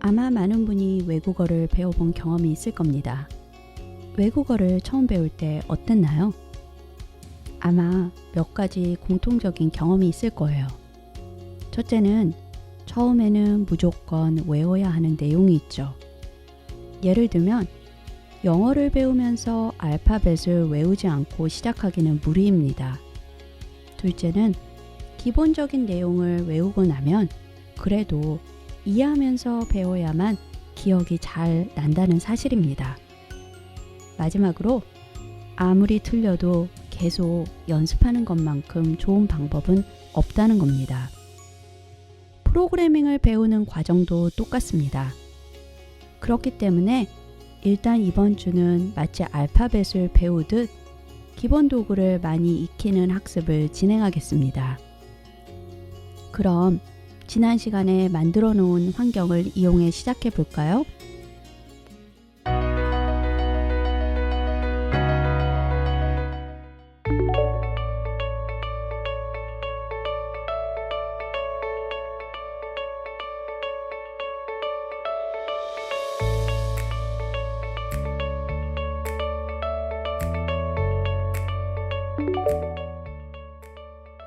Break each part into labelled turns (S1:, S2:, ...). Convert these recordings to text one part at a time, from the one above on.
S1: 아마 많은 분이 외국어를 배워본 경험이 있을 겁니다. 외국어를 처음 배울 때 어땠나요? 아마 몇 가지 공통적인 경험이 있을 거예요. 첫째는 처음에는 무조건 외워야 하는 내용이 있죠. 예를 들면 영어를 배우면서 알파벳을 외우지 않고 시작하기는 무리입니다. 둘째는 기본적인 내용을 외우고 나면 그래도 이해하면서 배워야만 기억이 잘 난다는 사실입니다. 마지막으로 아무리 틀려도 계속 연습하는 것만큼 좋은 방법은 없다는 겁니다. 프로그래밍을 배우는 과정도 똑같습니다. 그렇기 때문에 일단 이번 주는 마치 알파벳을 배우듯 기본 도구를 많이 익히는 학습을 진행하겠습니다. 그럼 지난 시간에 만들어 놓은 환경을 이용해 시작해 볼까요?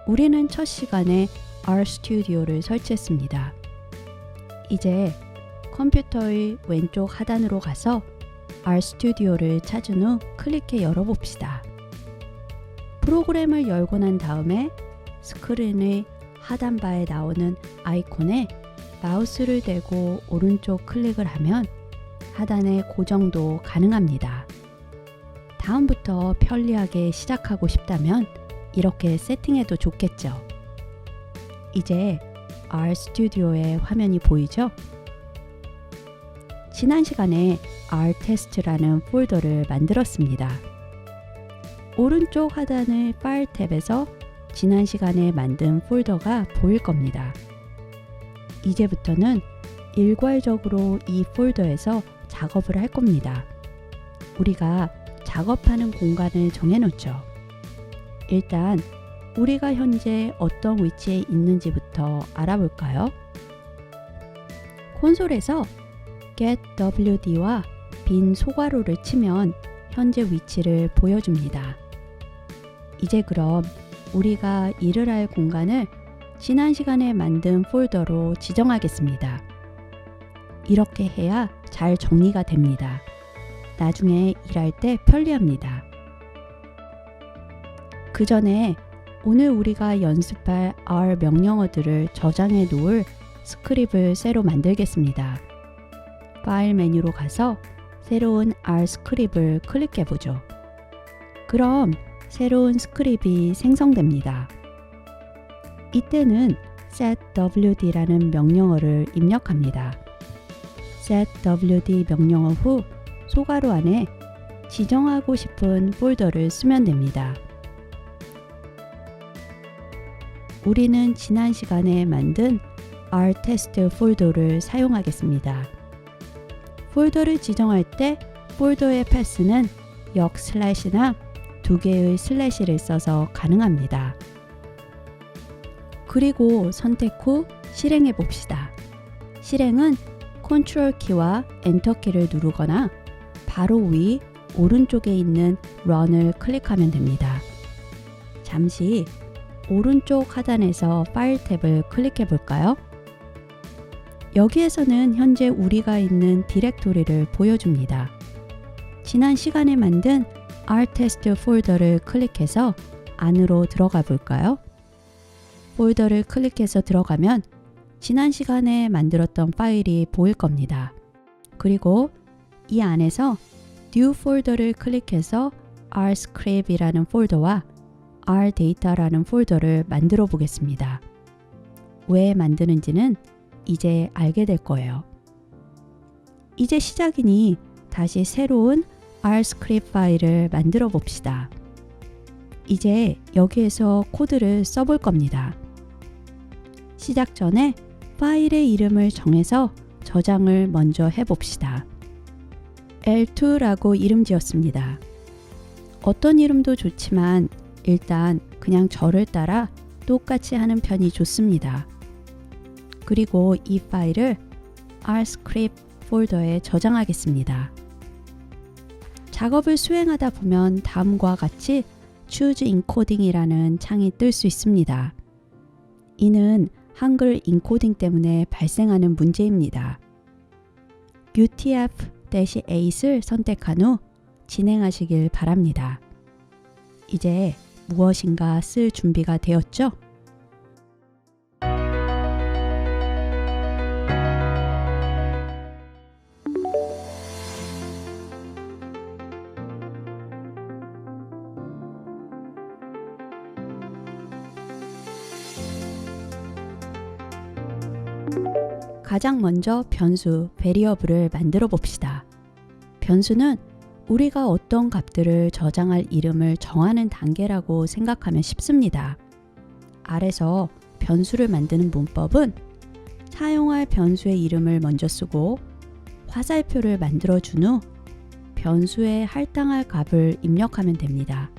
S1: 우리는 첫 시간에 RStudio를 설치했습니다. 이제 컴퓨터의 왼쪽 하단으로 가서 RStudio를 찾은 후 클릭해 열어봅시다. 프로그램을 열고 난 다음에 스크린의 하단바에 나오는 아이콘에 마우스를 대고 오른쪽 클릭을 하면 하단에 고정도 가능합니다. 다음부터 편리하게 시작하고 싶다면 이렇게 세팅해도 좋겠죠. 이제 RStudio의 화면이 보이죠? 지난 시간에 Rtest라는 폴더를 만들었습니다. 오른쪽 하단의 파일 탭에서 지난 시간에 만든 폴더가 보일 겁니다. 이제부터는 일괄적으로 이 폴더에서 작업을 할 겁니다. 우리가 작업하는 공간을 정해놓죠. 일단 우리가 현재 어떤 위치에 있는지부터 알아볼까요? 콘솔에서 getwd와 빈 소괄호를 치면 현재 위치를 보여줍니다. 이제 그럼 우리가 일을 할 공간을 지난 시간에 만든 폴더로 지정하겠습니다. 이렇게 해야 잘 정리가 됩니다. 나중에 일할 때 편리합니다. 그 전에 오늘 우리가 연습할 R 명령어들을 저장해 놓을 스크립을 새로 만들겠습니다. 파일 메뉴로 가서 새로운 R 스크립을 클릭해 보죠. 그럼 새로운 스크립이 생성됩니다. 이때는 setwd라는 명령어를 입력합니다. setwd 명령어 후 소괄호 안에 지정하고 싶은 폴더를 쓰면 됩니다. 우리는 지난 시간에 만든 Rtest 폴더를 사용하겠습니다. 폴더를 지정할 때 폴더의 패스는 역 슬래시나 두 개의 슬래시를 써서 가능합니다. 그리고 선택 후 실행해 봅시다. 실행은 컨트롤 키와 엔터 키를 누르거나 바로 위 오른쪽에 있는 run을 클릭하면 됩니다. 잠시 오른쪽 하단에서 파일 탭을 클릭해 볼까요? 여기에서는 현재 우리가 있는 디렉토리를 보여줍니다. 지난 시간에 만든 Rtest 폴더를 클릭해서 안으로 들어가 볼까요? 폴더를 클릭해서 들어가면 지난 시간에 만들었던 파일이 보일 겁니다. 그리고 이 안에서 New 폴더를 클릭해서 Rscript이라는 폴더와 Rdata라는 폴더를 만들어 보겠습니다. 왜 만드는지는 이제 알게 될 거예요. 이제 시작이니 다시 새로운 Rscript 파일을 만들어 봅시다. 이제 여기에서 코드를 써볼 겁니다. 시작 전에 파일의 이름을 정해서 저장을 먼저 해봅시다. L2라고 이름 지었습니다. 어떤 이름도 좋지만 일단 그냥 저를 따라 똑같이 하는 편이 좋습니다. 그리고 이 파일을 rscript 폴더에 저장하겠습니다. 작업을 수행하다 보면 다음과 같이 Choose Encoding이라는 창이 뜰 수 있습니다. 이는 한글 인코딩 때문에 발생하는 문제입니다. UTF-8을 선택한 후 진행하시길 바랍니다. 이제 무엇인가 쓸 준비가 되었죠? 가장 먼저 변수, variable을 만들어 봅시다. 변수는 우리가 어떤 값들을 저장할 이름을 정하는 단계라고 생각하면 쉽습니다. 아래서 변수를 만드는 문법은 사용할 변수의 이름을 먼저 쓰고 화살표를 만들어 준 후 변수에 할당할 값을 입력하면 됩니다.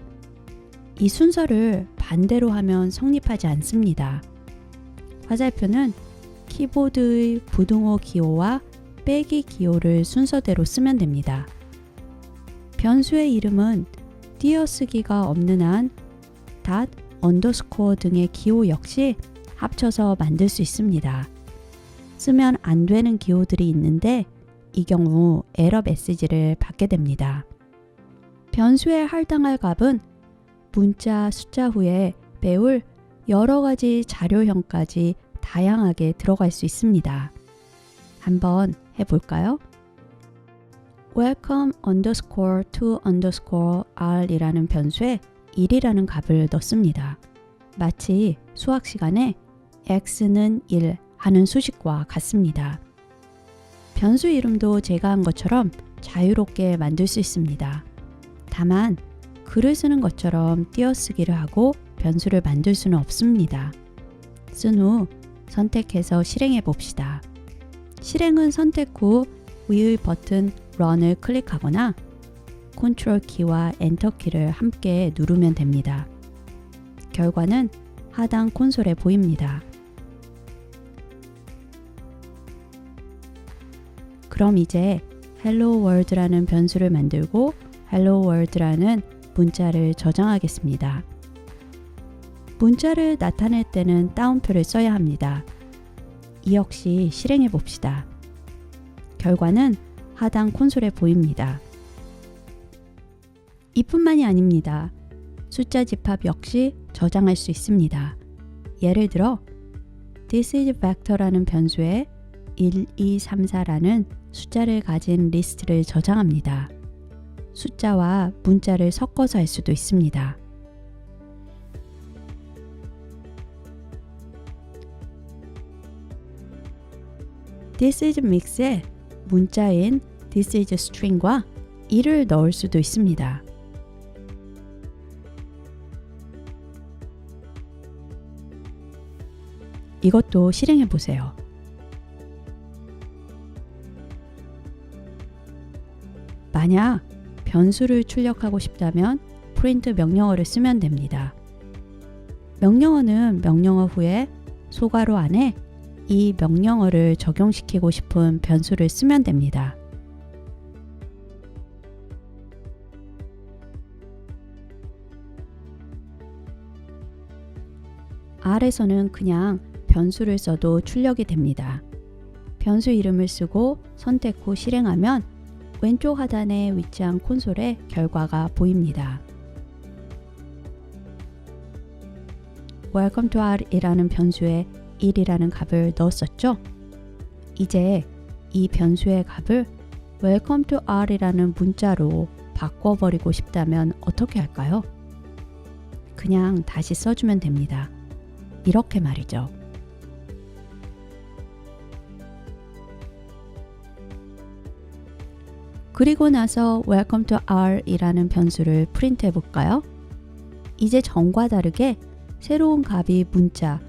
S1: 이 순서를 반대로 하면 성립하지 않습니다. 화살표는 키보드의 부등호 기호와 빼기 기호를 순서대로 쓰면 됩니다. 변수의 이름은 띄어쓰기가 없는 한 닷, 언더스코어 등의 기호 역시 합쳐서 만들 수 있습니다. 쓰면 안 되는 기호들이 있는데 이 경우 에러 메시지를 받게 됩니다. 변수에 할당할 값은 문자, 숫자 후에 배울 여러 가지 자료형까지 다양하게 들어갈 수 있습니다. 한번 해볼까요? welcome underscore to underscore r 이라는 변수에 1이라는 값을 넣습니다. 마치 수학 시간에 x는 1 하는 수식과 같습니다. 변수 이름도 제가 한 것처럼 자유롭게 만들 수 있습니다. 다만 글을 쓰는 것처럼 띄어쓰기를 하고 변수를 만들 수는 없습니다. 쓴 후 선택해서 실행해 봅시다. 실행은 선택 후 위의 버튼 Run을 클릭하거나 Ctrl 키와 Enter 키를 함께 누르면 됩니다. 결과는 하단 콘솔에 보입니다. 그럼 이제 Hello World라는 변수를 만들고 Hello World라는 문자를 저장하겠습니다. 문자를 나타낼 때는 따옴표를 써야 합니다. 이 역시 실행해 봅시다. 결과는 하단 콘솔에 보입니다. 이뿐만이 아닙니다. 숫자 집합 역시 저장할 수 있습니다. 예를 들어 This is vector라는 변수에 1, 2, 3, 4라는 숫자를 가진 리스트를 저장합니다. 숫자와 문자를 섞어서 할 수도 있습니다. This is mix에 문자인 This is string과 1을 넣을 수도 있습니다. 이것도 실행해 보세요. 만약 변수를 출력하고 싶다면 print 명령어를 쓰면 됩니다. 명령어는 명령어 후에 소괄호 안에 이 명령어를 적용시키고 싶은 변수를 쓰면 됩니다. R에서는 그냥 변수를 써도 출력이 됩니다. 변수 이름을 쓰고 선택 후 실행하면 왼쪽 하단에 위치한 콘솔에 결과가 보입니다. welcome to R이라는 변수에 1이라는 값을 넣었었죠? 이제 이 변수의 값을 welcome to R이라는 문자로 바꿔버리고 싶다면 어떻게 할까요? 그냥 다시 써주면 됩니다. 이렇게 말이죠. 그리고 나서 welcome to R이라는 변수를 프린트 해볼까요? 이제 전과 다르게 새로운 값이 문자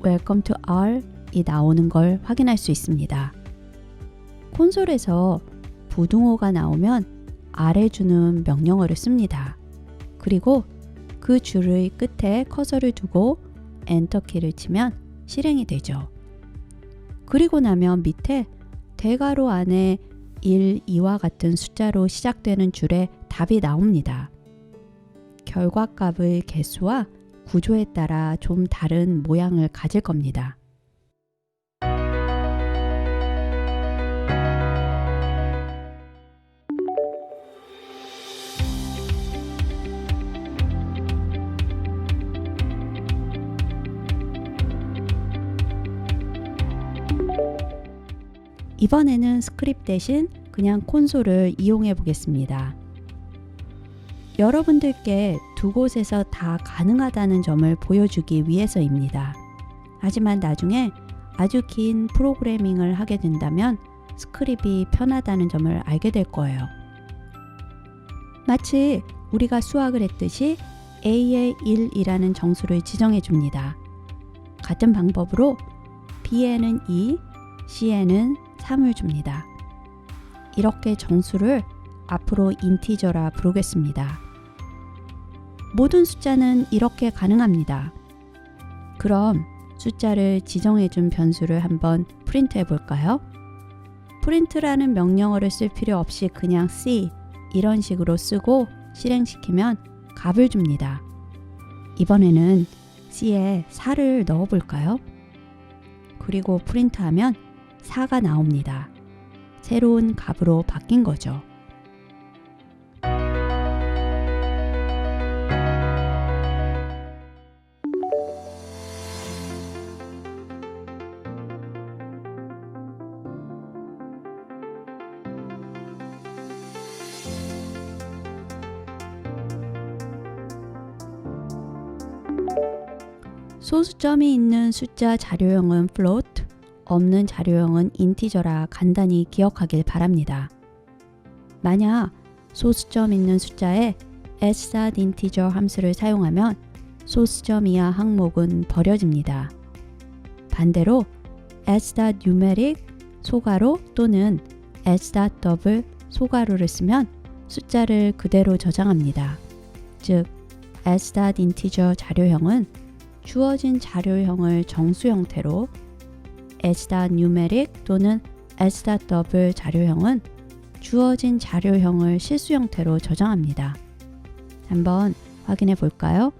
S1: welcome to R이 나오는 걸 확인할 수 있습니다. 콘솔에서 부등호가 나오면 R에 주는 명령어를 씁니다. 그리고 그 줄의 끝에 커서를 두고 엔터 키를 치면 실행이 되죠. 그리고 나면 밑에 대괄호 안에 1, 2와 같은 숫자로 시작되는 줄에 답이 나옵니다. 결과값의 개수와 구조에 따라 좀 다른 모양을 가질 겁니다. 이번에는 스크립트 대신 그냥 콘솔을 이용해 보겠습니다. 여러분들께 두 곳에서 다 가능하다는 점을 보여주기 위해서입니다. 하지만 나중에 아주 긴 프로그래밍을 하게 된다면 스크립이 편하다는 점을 알게 될 거예요. 마치 우리가 수학을 했듯이 A에 1이라는 정수를 지정해 줍니다. 같은 방법으로 B에는 2, C에는 3을 줍니다. 이렇게 정수를 앞으로 인티저라 부르겠습니다. 모든 숫자는 이렇게 가능합니다. 그럼 숫자를 지정해 준 변수를 한번 프린트해 볼까요? 프린트라는 명령어를 쓸 필요 없이 그냥 C 이런 식으로 쓰고 실행시키면 값을 줍니다. 이번에는 C에 4를 넣어 볼까요? 그리고 프린트하면 4가 나옵니다. 새로운 값으로 바뀐 거죠. 소수점이 있는 숫자 자료형은 float, 없는 자료형은 인티저라 간단히 기억하길 바랍니다. 만약 소수점 있는 숫자에 s.integer 함수를 사용하면 소수점 이하 항목은 버려집니다. 반대로 s.numeric 소괄호 또는 s.double 소괄호를 쓰면 숫자를 그대로 저장합니다. 즉 s.integer 자료형은 주어진 자료형을 정수 형태로, s.numeric 또는 s.double 자료형은 주어진 자료형을 실수 형태로 저장합니다. 한번 확인해 볼까요?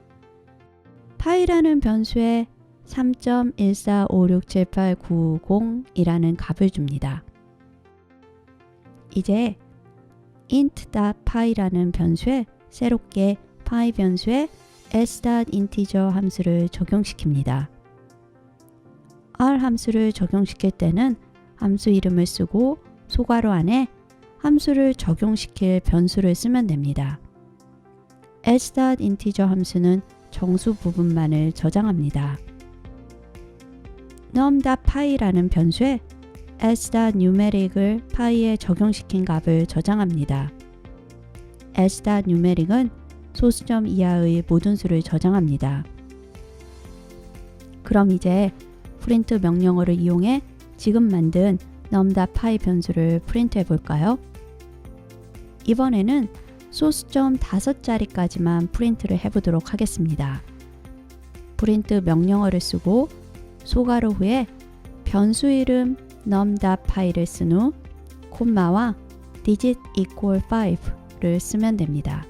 S1: 파이라는 변수에 3.14567890이라는 값을 줍니다. 이제 int.py라는 변수에 새롭게 py 변수에 s.integer 함수를 적용시킵니다. r 함수를 적용시킬 때는 함수 이름을 쓰고 소괄호 안에 함수를 적용시킬 변수를 쓰면 됩니다. s.integer 함수는 정수 부분만을 저장합니다. num.py라는 변수에 s.numeric을 py에 적용시킨 값을 저장합니다. s.numeric은 소수점 이하의 모든 수를 저장합니다. 그럼 이제 프린트 명령어를 이용해 지금 만든 num.py 변수를 프린트해 볼까요? 이번에는 소수점 5자리까지만 프린트를 해보도록 하겠습니다. 프린트 명령어를 쓰고 소괄호 후에 변수 이름 num.py를 쓴 후 콤마와 digit equal 5를 쓰면 됩니다.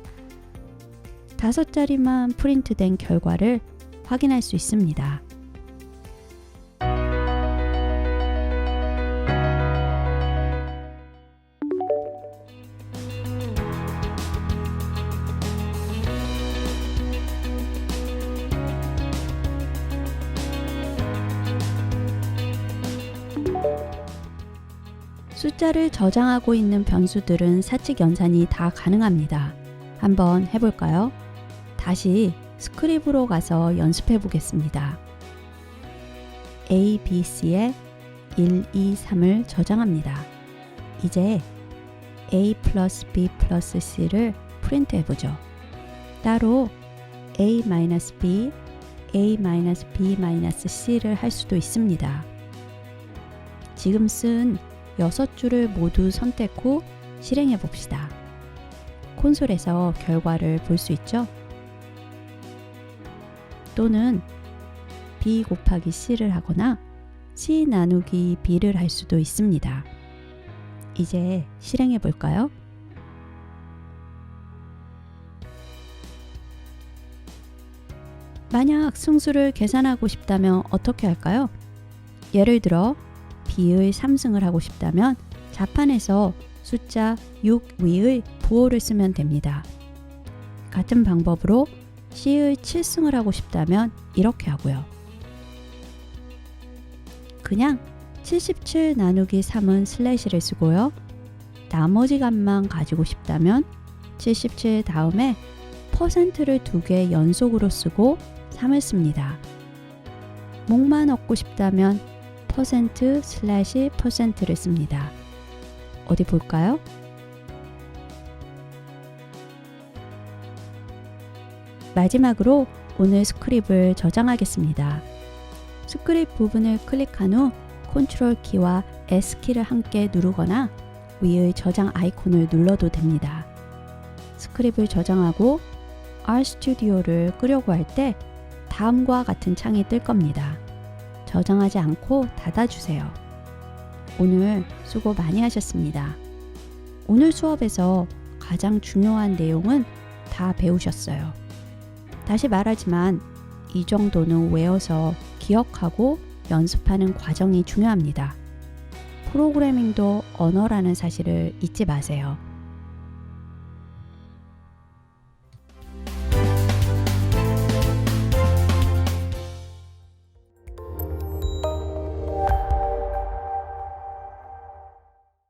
S1: 5자리만 프린트된 결과를 확인할 수 있습니다. 숫자를 저장하고 있는 변수들은 사칙 연산이 다 가능합니다. 한번 해볼까요? 다시 스크립으로 가서 연습해 보겠습니다. A, B, C에 1, 2, 3을 저장합니다. 이제 A 플러스 B 플러스 C를 프린트해 보죠. 따로 A-B, A-B-C를 할 수도 있습니다. 지금 쓴 6줄을 모두 선택 후 실행해 봅시다. 콘솔에서 결과를 볼 수 있죠? 또는 B 곱하기 C를 하거나 C 나누기 B를 할 수도 있습니다. 이제 실행해 볼까요? 만약 승수를 계산하고 싶다면 어떻게 할까요? 예를 들어 B의 3승을 하고 싶다면 자판에서 숫자 6 위의 부호를 쓰면 됩니다. 같은 방법으로 C의 7승을 하고 싶다면 이렇게 하고요. 그냥 77 나누기 3은 슬래시를 쓰고요. 나머지 값만 가지고 싶다면 77 다음에 퍼센트를 2개 연속으로 쓰고 3을 씁니다. 목만 얻고 싶다면 퍼센트 슬래시 퍼센트를 씁니다. 어디 볼까요? 마지막으로 오늘 스크립을 저장하겠습니다. 스크립 부분을 클릭한 후 컨트롤 키와 S 키를 함께 누르거나 위의 저장 아이콘을 눌러도 됩니다. 스크립을 저장하고 RStudio를 끄려고 할 때 다음과 같은 창이 뜰 겁니다. 저장하지 않고 닫아주세요. 오늘 수고 많이 하셨습니다. 오늘 수업에서 가장 중요한 내용은 다 배우셨어요. 다시 말하지만 이 정도는 외워서 기억하고 연습하는 과정이 중요합니다. 프로그래밍도 언어라는 사실을 잊지 마세요.